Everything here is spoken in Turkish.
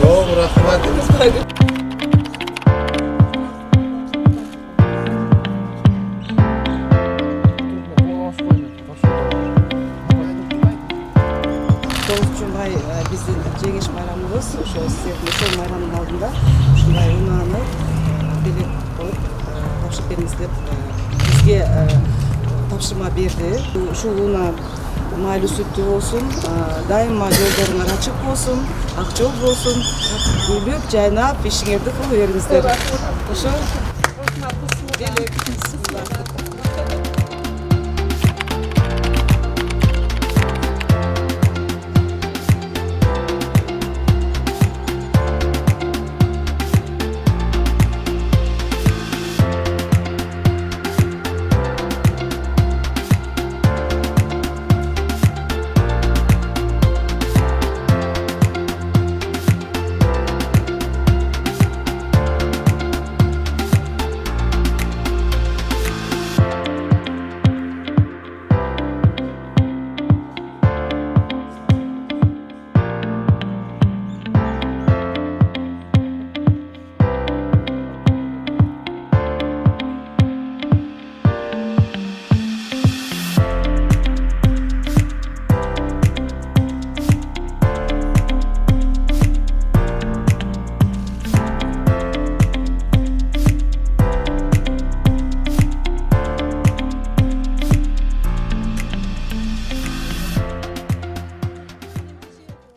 Çok rahmat. Şunday bizim Cengiz bayramımız, şu Sevgili bayramının aldığında şunday unağını bilip koyup tapşırıp dep bizge tapşırma berdi. Şu una maylı sütlü olsun, daima yollarına açık olsun, akçol olsun, gülüp caynap işinizde kıl veringizler. Şu